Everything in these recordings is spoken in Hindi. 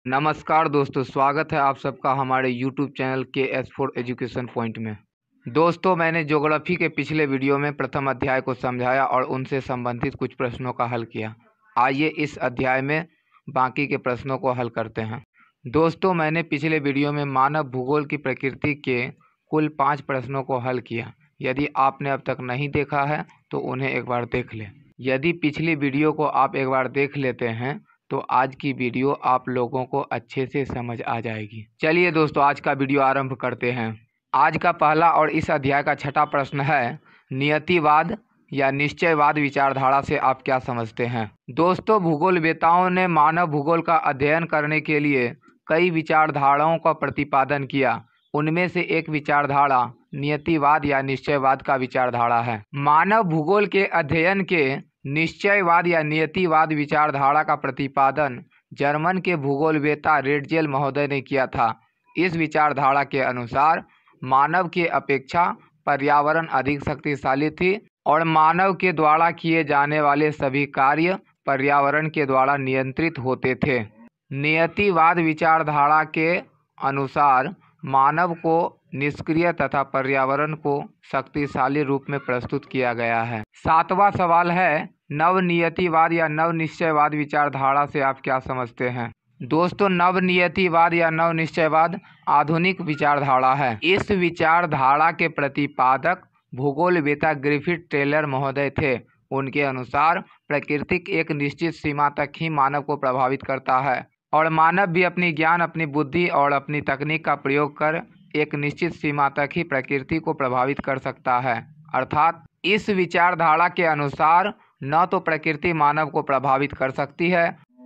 नमस्कार दोस्तों, स्वागत है आप सबका हमारे YouTube चैनल के KS4 एजुकेशन पॉइंट में। दोस्तों, मैंने ज्योग्राफी के पिछले वीडियो में प्रथम अध्याय को समझाया और उनसे संबंधित कुछ प्रश्नों का हल किया। आइए इस अध्याय में बाकी के प्रश्नों को हल करते हैं। दोस्तों, मैंने पिछले वीडियो में मानव भूगोल की प्रकृति के कुल 5 प्रश्नों को हल किया। यदि आपने अब तक नहीं देखा है तो उन्हें एक बार देख लें। यदि पिछली वीडियो को आप एक बार देख लेते हैं तो आज की वीडियो आप लोगों को अच्छे से समझ आ जाएगी। चलिए दोस्तों, आज का वीडियो आरंभ करते हैं। आज का पहला और इस अध्याय का छठा प्रश्न है, नियतिवाद या निश्चयवाद विचारधारा से आप क्या समझते हैं। दोस्तों, भूगोलवेताओं ने मानव भूगोल का अध्ययन करने के लिए कई विचारधाराओं का प्रतिपादन किया। उनमें से एक विचारधारा नियतिवाद या निश्चयवाद का विचारधारा है। मानव भूगोल के अध्ययन के निश्चयवाद या नियतिवाद विचारधारा का प्रतिपादन जर्मन के भूगोलवेता रेटजेल महोदय ने किया था। इस विचारधारा के अनुसार मानव के अपेक्षा पर्यावरण अधिक शक्तिशाली थी और मानव के द्वारा किए जाने वाले सभी कार्य पर्यावरण के द्वारा नियंत्रित होते थे। नियतिवाद विचारधारा के अनुसार मानव को निष्क्रिय तथा पर्यावरण को शक्तिशाली रूप में प्रस्तुत किया गया है। सातवां सवाल है, नवनियतिवाद या नवनिश्चयवाद विचारधारा से आप क्या समझते हैं। दोस्तों, नवनियतिवाद या नवनिश्चयवाद आधुनिक विचारधारा है। इस विचारधारा के प्रतिपादक भूगोलवेता ग्रिफिथ टेलर महोदय थे। उनके अनुसार प्रकृति एक निश्चित सीमा तक ही मानव को प्रभावित करता है और मानव भी अपनी ज्ञान, अपनी बुद्धि और अपनी तकनीक का प्रयोग कर एक निश्चित सीमा तक ही प्रकृति को प्रभावित कर सकता है। अर्थात इस विचारधारा के अनुसार न तो प्रकृति मानव को प्रभावित कर सकती है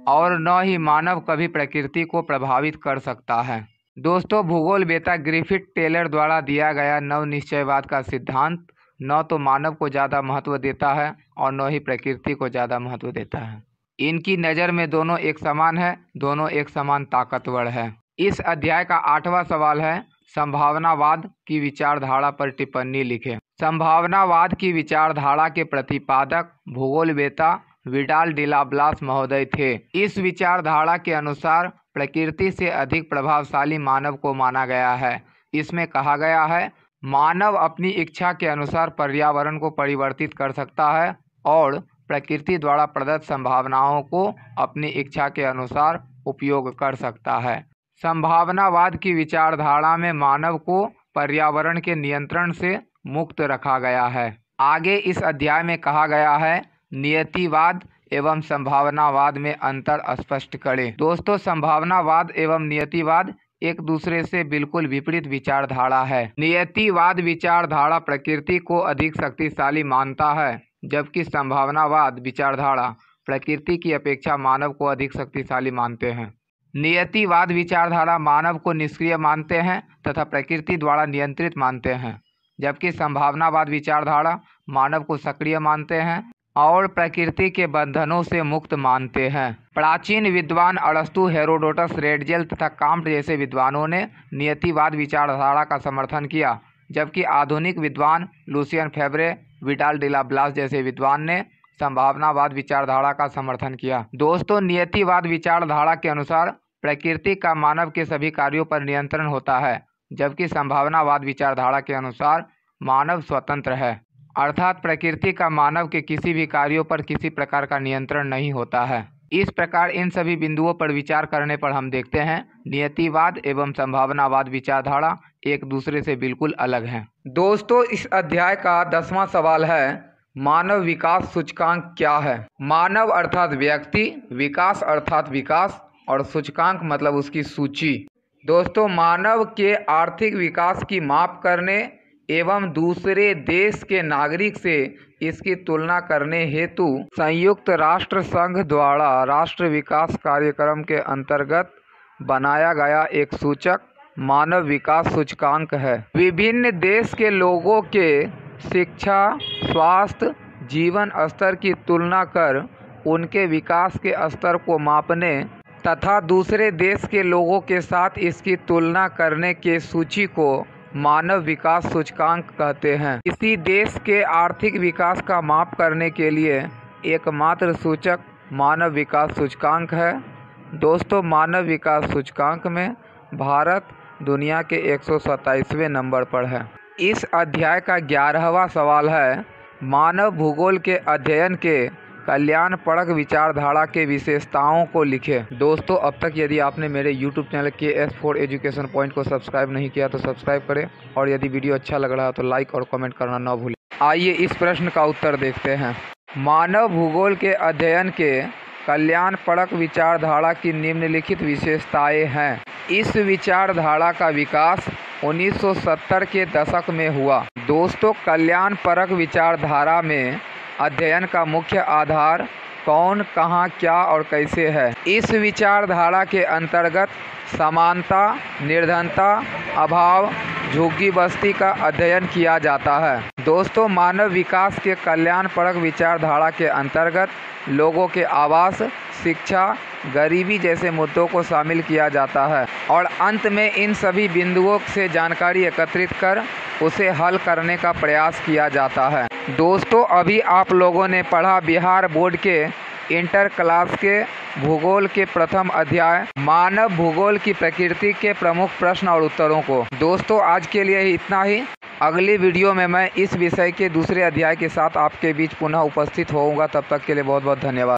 और न ही मानव कभी प्रकृति को प्रभावित कर सकता है। दोस्तों, भूगोलवेता ग्रिफिथ टेलर द्वारा दिया गया नवनिश्चयवाद का सिद्धांत न तो मानव को ज़्यादा महत्व देता है और न ही प्रकृति को ज़्यादा महत्व देता है। इनकी नज़र में दोनों एक समान है, दोनों एक समान ताकतवर है। इस अध्याय का 8वां सवाल है, संभावनावाद की विचारधारा पर टिप्पणी लिखें। संभावनावाद की विचारधारा के प्रतिपादक भूगोलवेता विडाल डिला ब्लास महोदय थे। इस विचारधारा के अनुसार प्रकृति से अधिक प्रभावशाली मानव को माना गया है। इसमें कहा गया है, मानव अपनी इच्छा के अनुसार पर्यावरण को परिवर्तित कर सकता है और प्रकृति द्वारा प्रदत्त संभावनाओं को अपनी इच्छा के अनुसार उपयोग कर सकता है। संभावनावाद की विचारधारा में मानव को पर्यावरण के नियंत्रण से मुक्त रखा गया है। आगे इस अध्याय में कहा गया है, नियतिवाद एवं संभावनावाद में अंतर स्पष्ट करें। दोस्तों, संभावनावाद एवं नियतिवाद एक दूसरे से बिल्कुल विपरीत विचारधारा है। नियतिवाद विचारधारा प्रकृति को अधिक शक्तिशाली मानता है, जबकि संभावनावाद विचारधारा प्रकृति की अपेक्षा मानव को अधिक शक्तिशाली मानते हैं। नियतिवाद विचारधारा मानव को निष्क्रिय मानते हैं तथा प्रकृति द्वारा नियंत्रित मानते हैं, जबकि संभावनावाद विचारधारा मानव को सक्रिय मानते हैं और प्रकृति के बंधनों से मुक्त मानते हैं। प्राचीन विद्वान अरस्तु, हेरोडोटस, रेटजेल तथा काम्ट जैसे विद्वानों ने नियतिवाद विचारधारा का समर्थन किया, जबकि आधुनिक विद्वान लुसियन फेब्रे, विडाल डिला ब्लास जैसे विद्वान ने संभावनावाद विचारधारा का समर्थन किया। दोस्तों, नियतिवाद विचारधारा के अनुसार प्रकृति का मानव के सभी कार्यों पर नियंत्रण होता है, जबकि संभावनावाद विचारधारा के अनुसार मानव स्वतंत्र है, अर्थात प्रकृति का मानव के किसी भी कार्यों पर किसी प्रकार का नियंत्रण नहीं होता है। इस प्रकार इन सभी बिंदुओं पर विचार करने पर हम देखते हैं, नियतिवाद एवं संभावनावाद विचारधारा एक दूसरे से बिल्कुल अलग हैं। दोस्तों, इस अध्याय का 10वां सवाल है, मानव विकास सूचकांक क्या है। मानव अर्थात व्यक्ति, विकास अर्थात विकास और सूचकांक मतलब उसकी सूची। दोस्तों, मानव के आर्थिक विकास की माप करने एवं दूसरे देश के नागरिक से इसकी तुलना करने हेतु संयुक्त राष्ट्र संघ द्वारा राष्ट्र विकास कार्यक्रम के अंतर्गत बनाया गया एक सूचक मानव विकास सूचकांक है। विभिन्न देश के लोगों के शिक्षा, स्वास्थ्य, जीवन स्तर की तुलना कर उनके विकास के स्तर को मापने तथा दूसरे देश के लोगों के साथ इसकी तुलना करने के सूची को मानव विकास सूचकांक कहते हैं। किसी देश के आर्थिक विकास का माप करने के लिए एकमात्र सूचक मानव विकास सूचकांक है। दोस्तों, मानव विकास सूचकांक में भारत दुनिया के 127वें नंबर पर है। इस अध्याय का 11वां सवाल है, मानव भूगोल के अध्ययन के कल्याणपरक विचारधारा के विशेषताओं को लिखें। दोस्तों, अब तक यदि आपने मेरे YouTube channel KS4 education point को सब्सक्राइब नहीं किया तो सब्सक्राइब करें, और यदि वीडियो अच्छा लग रहा है तो लाइक और कमेंट करना ना भूलें। आइए इस प्रश्न का उत्तर देखते हैं। मानव भूगोल के अध्ययन के कल्याणपरक विचारधारा की निम्नलिखित विशेषताएं हैं। इस विचारधारा का विकास 1970 के दशक में हुआ। दोस्तों, कल्याणपरक विचारधारा में अध्ययन का मुख्य आधार कौन, कहाँ, क्या और कैसे है। इस विचारधारा के अंतर्गत समानता, निर्धनता, अभाव, झुग्गी बस्ती का अध्ययन किया जाता है। दोस्तों, मानव विकास के कल्याणपरक विचारधारा के अंतर्गत लोगों के आवास, शिक्षा, गरीबी जैसे मुद्दों को शामिल किया जाता है और अंत में इन सभी बिंदुओं से जानकारी एकत्रित कर उसे हल करने का प्रयास किया जाता है। दोस्तों, अभी आप लोगों ने पढ़ा बिहार बोर्ड के इंटर क्लास के भूगोल के प्रथम अध्याय मानव भूगोल की प्रकृति के प्रमुख प्रश्न और उत्तरों को। दोस्तों, आज के लिए इतना ही। अगली वीडियो में मैं इस विषय के दूसरे अध्याय के साथ आपके बीच पुनः उपस्थित होऊंगा। तब तक के लिए बहुत बहुत धन्यवाद।